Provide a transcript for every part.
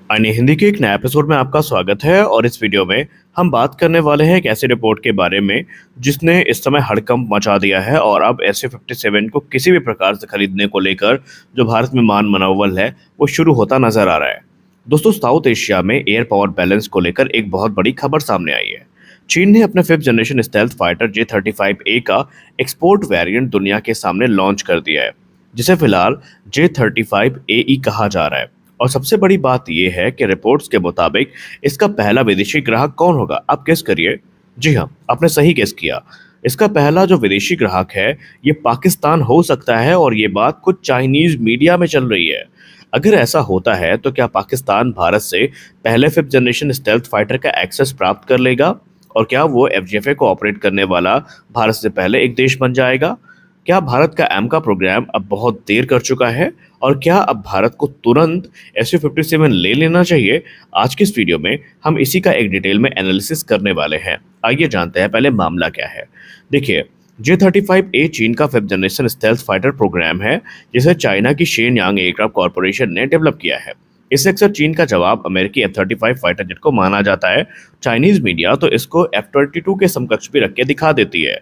अन्य हिंदी के एक नए एपिसोड में आपका स्वागत है और इस वीडियो में हम बात करने वाले हैं एक ऐसी रिपोर्ट के बारे में जिसने इस समय हड़कंप मचा दिया है और अब SU-57 को किसी भी प्रकार से खरीदने को लेकर जो भारत में मान मनोबल है वो शुरू होता नजर आ रहा है। दोस्तों, साउथ एशिया में एयर पावर बैलेंस को लेकर एक बहुत बड़ी खबर सामने आई है। चीन ने अपने 5th generation stealth fighter J-35A का एक्सपोर्ट वेरिएंट दुनिया के सामने लॉन्च कर दिया है, जिसे फिलहाल J-35AE कहा जा रहा है। और सबसे बड़ी बात यह है कि रिपोर्ट्स के मुताबिक इसका पहला विदेशी ग्राहक कौन होगा? आप गेस करिए। जी हाँ, आपने सही गेस किया। इसका पहला जो विदेशी ग्राहक है ये पाकिस्तान हो सकता है और ये बात कुछ चाइनीज मीडिया में चल रही है। अगर ऐसा होता है तो क्या पाकिस्तान भारत से पहले 5th जनरेशन स्टेल्थ फाइटर का एक्सेस प्राप्त कर लेगा? और क्या वो FGFA को ऑपरेट करने वाला भारत से पहले एक देश बन जाएगा? क्या भारत का AMCA प्रोग्राम अब बहुत देर कर चुका है? और क्या अब भारत को तुरंत SU-57 ले लेना चाहिए? आज की इस वीडियो में हम इसी का एक डिटेल में एनालिसिस करने वाले हैं। आइए जानते हैं पहले मामला क्या है। देखिए, J-35A चीन का 5th generation stealth fighter programme है जिसे चाइना की शेनयांग एयरक्राफ्ट कॉर्पोरेशन ने डेवलप किया है। इससे अक्सर चीन का जवाब अमेरिकी F-35 फाइटर जेट को माना जाता है। चाइनीज मीडिया तो इसको F-22 के समकक्ष भी रख के दिखा देती है।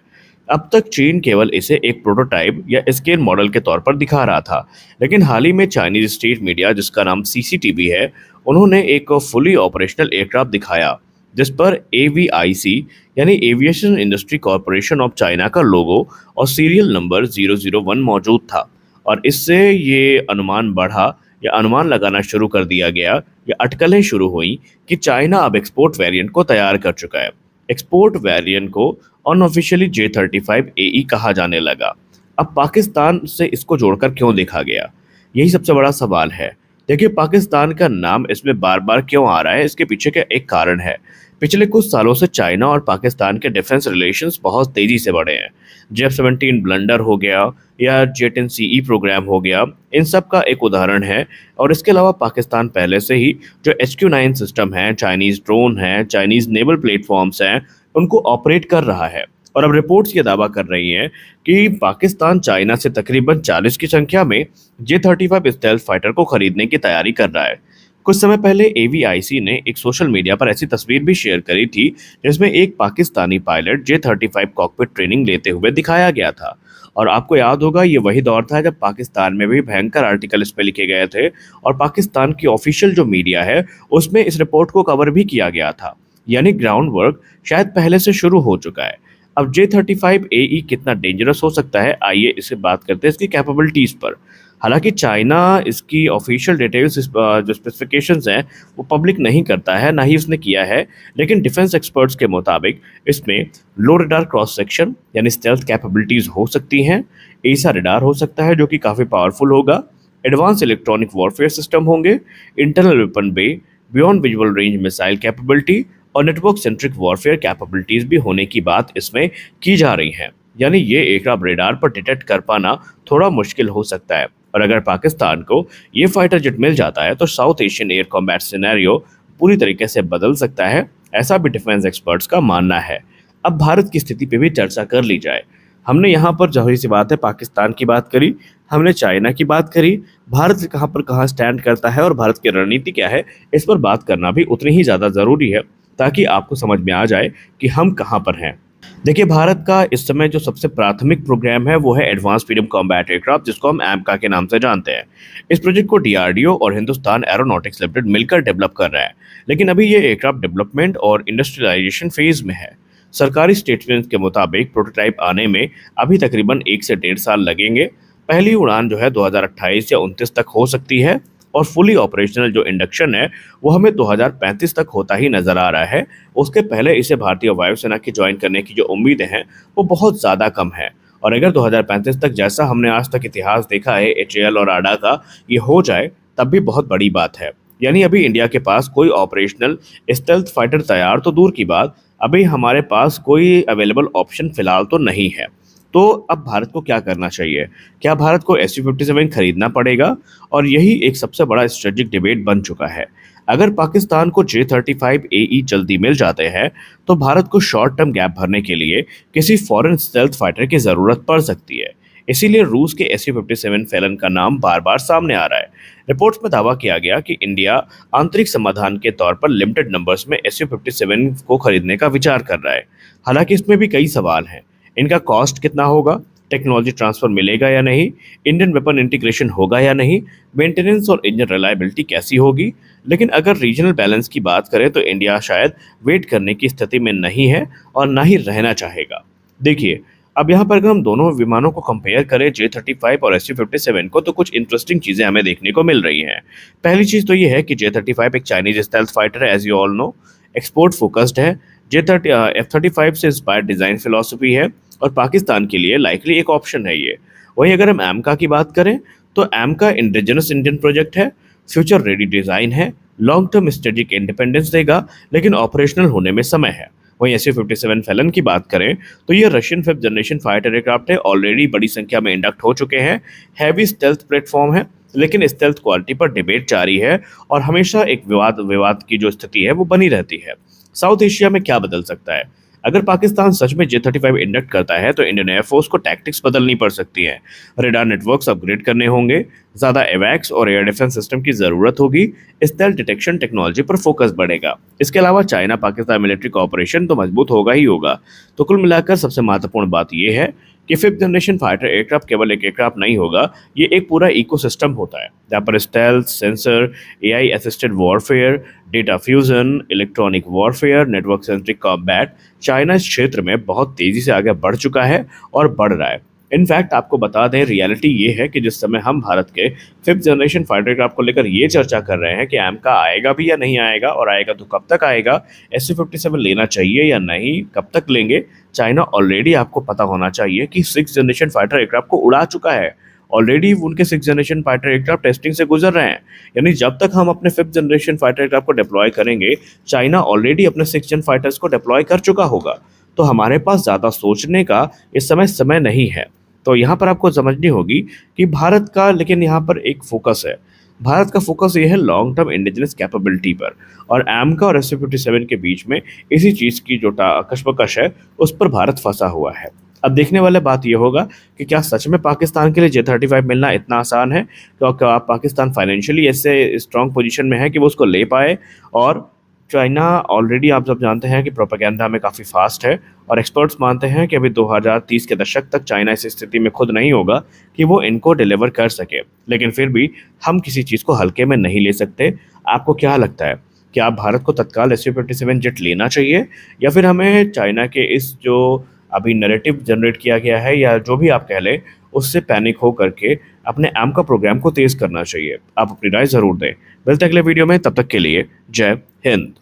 अब तक चीन केवल इसे एक प्रोटोटाइप या स्केल मॉडल के तौर पर दिखा रहा था, लेकिन हाल ही में चाइनीज स्टेट मीडिया जिसका नाम CCTV है, उन्होंने एक फुली ऑपरेशनल एयरक्राफ्ट दिखाया जिस पर AVIC यानी aviation industry corporation of China का लोगो और सीरियल नंबर 001 मौजूद था। और इससे ये अनुमान लगाना शुरू कर दिया गया या अटकलें शुरू हुई कि चाइना अब एक्सपोर्ट वेरिएंट को तैयार कर चुका है। एक्सपोर्ट वेरिएंट को अनऑफिशियली J-35AE कहा जाने लगा। अब पाकिस्तान से इसको जोड़कर क्यों देखा गया, यही सबसे बड़ा सवाल है। देखिए, पाकिस्तान का नाम इसमें बार बार क्यों आ रहा है, इसके पीछे का एक कारण है। पिछले कुछ सालों से चाइना और पाकिस्तान के डिफेंस रिलेशंस बहुत तेजी से बढ़े हैं। J-17 ब्लंडर हो गया या J-10CE प्रोग्राम हो गया, इन सब का एक उदाहरण है। और इसके अलावा पाकिस्तान पहले से ही जो HQ-9 सिस्टम है, चाइनीज ड्रोन है, चाइनीज नेवल प्लेटफॉर्म्स हैं, उनको ऑपरेट कर रहा है। और अब रिपोर्ट्स ये दावा कर रही हैं कि पाकिस्तान चाइना से तकरीबन 40 की संख्या में J-35 स्टेल्थ फाइटर को खरीदने की तैयारी कर रहा है। कुछ समय पहले AVIC ने एक सोशल मीडिया पर ऐसी तस्वीर भी शेयर करी थी जिसमें एक Pakistani pilot J-35 cockpit training लेते हुए दिखाया गया था। और आपको याद होगा, ये वही दौर था जब पाकिस्तान में भी भयंकर आर्टिकल इस पे लिखे गए थे और पाकिस्तान की ऑफिशियल जो मीडिया है उसमें इस रिपोर्ट को कवर भी किया गया था। यानी ग्राउंड वर्क शायद पहले से शुरू हो चुका है। अब J-35AE कितना डेंजरस हो सकता है, आइए इसे बात करते हैं इसकी कैपेबिलिटीज़ पर। हालांकि चाइना इसकी ऑफिशियल डिटेल्स जो स्पेसिफिकेशंस हैं वो पब्लिक नहीं करता है, ना ही उसने किया है। लेकिन डिफेंस एक्सपर्ट्स के मुताबिक इसमें लो रडार क्रॉस सेक्शन यानी स्टेल्थ कैपेबिलिटीज़ हो सकती हैं, एसा रडार हो सकता है जो कि काफ़ी पावरफुल होगा, एडवांस इलेक्ट्रॉनिक वॉरफेयर सिस्टम होंगे, internal weapon bay, beyond visual range missile capability और नेटवर्क सेंट्रिक वॉरफेयर कैपेबिलिटीज़ भी होने की बात इसमें की जा रही है। यानी ये एयरक्राफ्ट रेडार पर डिटेक्ट कर पाना थोड़ा मुश्किल हो सकता है। और अगर पाकिस्तान को ये फाइटर जेट मिल जाता है तो south Asian air combat scenario पूरी तरीके से बदल सकता है, ऐसा भी डिफेंस एक्सपर्ट्स का मानना है। अब भारत की स्थिति पे भी चर्चा कर ली जाए। हमने यहाँ पर जाहिर सी बात है पाकिस्तान की बात करी, हमने चाइना की बात करी, भारत कहाँ पर कहाँ स्टैंड करता है और भारत की रणनीति क्या है, इस पर बात करना भी उतनी ही ज़्यादा ज़रूरी है ताकि आपको समझ में आ जाए कि हम कहाँ पर हैं। देखिए, भारत का इस समय जो सबसे प्राथमिक प्रोग्राम है वो है एडवांस मीडियम कॉम्बैट एयरक्राफ्ट, जिसको हम AMCA के नाम से जानते हैं। इस प्रोजेक्ट को DRDO और हिंदुस्तान एरोनॉटिक्स लिमिटेड मिलकर डेवलप कर रहा है, लेकिन अभी ये एयरक्राफ्ट डेवलपमेंट और इंडस्ट्रियलाइजेशन फेज में है। सरकारी स्टेटमेंट के मुताबिक प्रोटोटाइप आने में अभी तकरीबन 1 से 1.5 साल लगेंगे। पहली उड़ान जो है 2028 या 29 तक हो सकती है और फुली ऑपरेशनल जो इंडक्शन है वो हमें 2035 तक होता ही नजर आ रहा है। उसके पहले इसे भारतीय वायुसेना की ज्वाइन करने की जो उम्मीदें हैं वो बहुत ज़्यादा कम है। और अगर 2035 तक जैसा हमने आज तक इतिहास देखा है HAL और ADA का ये हो जाए तब भी बहुत बड़ी बात है। यानी अभी इंडिया के पास कोई ऑपरेशनल स्टेल्थ फाइटर तैयार तो दूर की बात, अभी हमारे पास कोई अवेलेबल ऑप्शन फिलहाल तो नहीं है। तो अब भारत को क्या करना चाहिए? क्या भारत को SU-57 खरीदना पड़ेगा? और यही एक सबसे बड़ा स्ट्रेटेजिक डिबेट बन चुका है। अगर पाकिस्तान को J-35AE जल्दी मिल जाते हैं तो भारत को शॉर्ट टर्म गैप भरने के लिए किसी फॉरेन स्टेल्थ फाइटर की ज़रूरत पड़ सकती है। इसीलिए रूस के SU-57 फैलन का नाम बार बार सामने आ रहा है। रिपोर्ट्स में दावा किया गया कि इंडिया आंतरिक समाधान के तौर पर लिमिटेड नंबर्स में SU-57 को खरीदने का विचार कर रहा है। हालांकि इसमें भी कई सवाल हैं। इनका कॉस्ट कितना होगा, टेक्नोलॉजी ट्रांसफर मिलेगा या नहीं, इंडियन वेपन इंटीग्रेशन होगा या नहीं, मेंटेनेंस और इंजन रिलायबिलिटी कैसी होगी। लेकिन अगर रीजनल बैलेंस की बात करें तो इंडिया शायद वेट करने की स्थिति में नहीं है और ना ही रहना चाहेगा। देखिए, अब यहाँ पर अगर हम दोनों विमानों को कंपेयर करें, J-35 और SU-57 को, तो कुछ इंटरेस्टिंग चीज़ें हमें देखने को मिल रही हैं। पहली चीज़ तो ये है कि J-35 एक चाइनीज स्टेल्थ फाइटर है, as you all know, export focused है। F-35 से इंस्पायर्ड डिज़ाइन फिलॉसफी है और पाकिस्तान के लिए लाइकली एक ऑप्शन है ये। वहीं अगर हम एमका की बात करें तो एमका इंडिजिनस इंडियन प्रोजेक्ट है, फ्यूचर रेडी डिज़ाइन है, लॉन्ग टर्म स्ट्रेटेजिक इंडिपेंडेंस देगा, लेकिन ऑपरेशनल होने में समय है। वहीं SU-57 फैलन की बात करें तो ये Russian 5th generation fighter aircraft है, ऑलरेडी बड़ी संख्या में इंडक्ट हो चुके हैं, हैवी स्टेल्थ प्लेटफॉर्म है, लेकिन स्टेल्थ क्वालिटी पर डिबेट जारी है और हमेशा एक विवाद की जो स्थिति है वो बनी रहती है। साउथ एशिया में क्या बदल सकता है? अगर पाकिस्तान सच में J-35 इंडक्ट करता है तो इंडियन एयरफोर्स को टैक्टिक्स बदलनी पड़ सकती है, रेडार नेटवर्क्स अपग्रेड करने होंगे, ज़्यादा एवैक्स और एयर डिफेंस सिस्टम की ज़रूरत होगी, स्टेल्थ डिटेक्शन टेक्नोलॉजी पर फोकस बढ़ेगा। इसके अलावा चाइना पाकिस्तान मिलिट्री कोऑपरेशन तो मजबूत होगा ही होगा। तो कुल मिलाकर सबसे महत्वपूर्ण बात यह है कि 5th जनरेशन फाइटर एयरक्राफ्ट केवल एक एयरक्राफ्ट नहीं होगा, ये एक पूरा इकोसिस्टम होता है जहाँ पर stealth, sensor, AI assisted warfare, data fusion, electronic warfare, network centric combat, China इस क्षेत्र में बहुत तेज़ी से आगे बढ़ चुका है और बढ़ रहा है। इनफैक्ट आपको बता दें, रियलिटी ये है कि जिस समय हम भारत के 5th जनरेशन फाइटर एयरक्राफ्ट को लेकर ये चर्चा कर रहे हैं कि एमका आएगा भी या नहीं आएगा, और आएगा तो कब तक आएगा, SU-57 लेना चाहिए या नहीं, कब तक लेंगे, चाइना ऑलरेडी, आपको पता होना चाहिए कि 6th जनरेशन फाइटर एयरक्राफ्ट को उड़ा चुका है। ऑलरेडी उनके 6th generation fighter aircraft testing से गुजर रहे हैं। यानी जब तक हम अपने 5th जनरेशन फाइटर एयरक्राफ्ट को डिप्लॉय करेंगे, चाइना ऑलरेडी अपने 6th जन फाइटर्स को डिप्लॉय कर चुका होगा। तो हमारे पास ज़्यादा सोचने का इस समय नहीं है। तो यहाँ पर आपको समझनी होगी कि भारत का, लेकिन यहाँ पर एक फोकस है, भारत का फोकस ये है लॉन्ग टर्म इंडिजिनस कैपेबिलिटी पर, और एमका और SU-57 के बीच में इसी चीज़ की जो कशमकश है उस पर भारत फंसा हुआ है। अब देखने वाला बात यह होगा कि क्या सच में पाकिस्तान के लिए J-35 मिलना इतना आसान है, क्या पाकिस्तान फाइनेंशियली ऐसे स्ट्रॉन्ग पोजीशन में है कि वो उसको ले पाए। और चाइना ऑलरेडी आप सब जानते हैं कि प्रोपेगेंडा में काफ़ी फास्ट है, और एक्सपर्ट्स मानते हैं कि अभी 2030 के दशक तक चाइना इस स्थिति में खुद नहीं होगा कि वो इनको डिलीवर कर सके। लेकिन फिर भी हम किसी चीज़ को हल्के में नहीं ले सकते। आपको क्या लगता है, क्या भारत को तत्काल SU-57 जेट लेना चाहिए, या फिर हमें चाइना के इस जो अभी नैरेटिव जनरेट किया गया है, या जो भी आप कह लें, उससे पैनिक हो करके अपने एमका प्रोग्राम को तेज़ करना चाहिए? आप अपनी राय ज़रूर दें। मिलते हैं अगले वीडियो में, तब तक के लिए जय हिंद।